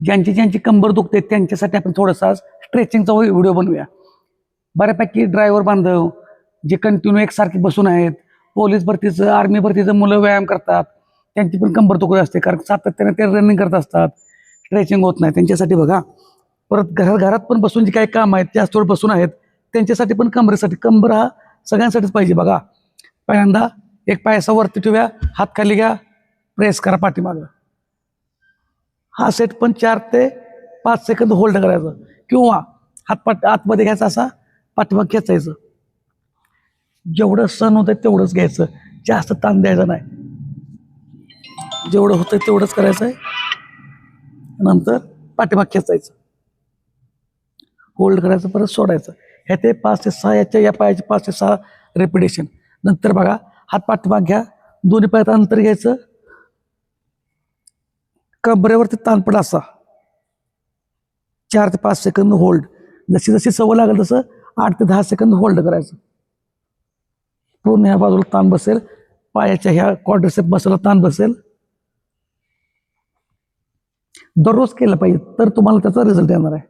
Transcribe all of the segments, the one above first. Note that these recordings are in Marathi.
ज्यांची ज्यांची कंबर दुखते त्यांच्यासाठी आपण थोडासा स्ट्रेचिंगचा व्हिडिओ बनवूया. बऱ्यापैकी ड्रायव्हर बांधव जे कंटिन्यू एकसारखे बसून आहेत, पोलीस भरतीचं आर्मी भरतीचं मुलं व्यायाम करतात, त्यांची पण कंबर दुखत असते कारण सातत्याने ते रनिंग करत असतात, स्ट्रेचिंग होत नाही त्यांच्यासाठी बघा. परत घरात पण बसून जे काही काम आहेत जास्त वेळ बसून आहेत त्यांच्यासाठी पण कंबरेसाठी, कंबर हा सगळ्यांसाठीच पाहिजे बघा. पहिल्यांदा एक पायाचा वरती ठेवूया, हात खाली घ्या, प्रेस करा पाठीमागं. हा सेट पण 4 ते 5 सेकंद होल्ड करायचं किंवा हातपाट आतमध्ये घ्यायचा, असा पाठीमाग खेचायचं. जेवढं सण होतं तेवढंच घ्यायचं, जास्त ताण द्यायचा नाही. जेवढं होतं तेवढंच करायचं आहे, नंतर पाठीमाग खेचायचं, होल्ड करायचं, परत सोडायचं. ह्या ते 5 ते 6 या पायाचे 5 ते 6 रिपिटेशन. नंतर बघा, हात पाठीमाग घ्या, दोन्ही पायात अंतर घ्यायचं, कंबरेवरती ताण पडा असा 4 ते 5 सेकंद होल्ड. जशी जशी सवय लागेल तसं 8 ते 10 सेकंद होल्ड करायचं. पूर्ण ह्या बाजूला ताण बसेल, पायाच्या ह्या क्वाड्रिसेप मसलला ताण बसेल. दररोज केलं पाहिजे तर तुम्हाला त्याचा रिझल्ट येणार आहे.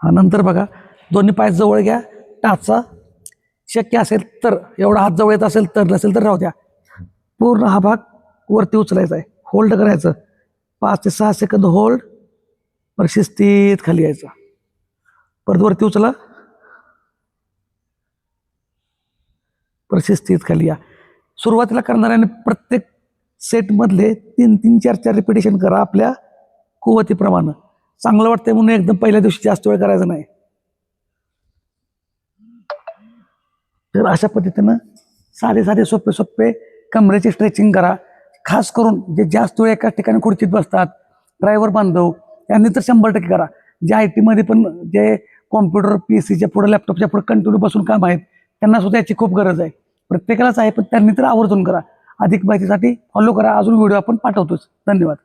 हा नंतर बघा, दोन्ही पाय जवळ घ्या, टाचा. शक्य असेल तर एवढा हात जवळ येत असेल तर, नसेल तर राहू द्या. पूर्ण हा भाग वरती उचलायचा आहे, होल्ड करायचं 5 ते 6 सेकंद होल्ड, परत शिस्तीत खाली यायचं, परत वरती उचला, परत शिस्तीत खाली या. सुरुवातीला करणाऱ्याने प्रत्येक सेटमधले 3-3, 4-4 रिपिटेशन करा आपल्या कुवतीप्रमाणे. चांगलं वाटतंय म्हणून एकदम पहिल्या दिवशी जास्त वेळ करायचा नाही. तर अशा पद्धतीनं साधे साधे सोपे सोपे कमरेची स्ट्रेचिंग करा. खास करून जे जास्त वेळ एकाच ठिकाणी खुर्चीत बसतात, ड्रायव्हर बांधव, यांनी तर 100% करा. जे IT मध्ये पण जे कॉम्प्युटर PCच्या पुढे लॅपटॉपच्या पुढे कंटिन्यू बसून काम आहेत त्यांना सुद्धा याची खूप गरज आहे. प्रत्येकालाच आहे, पण त्यांनी तर आवर्जून करा. अधिक माहितीसाठी फॉलो करा. अजून व्हिडिओ आपण पाठवतोच. धन्यवाद.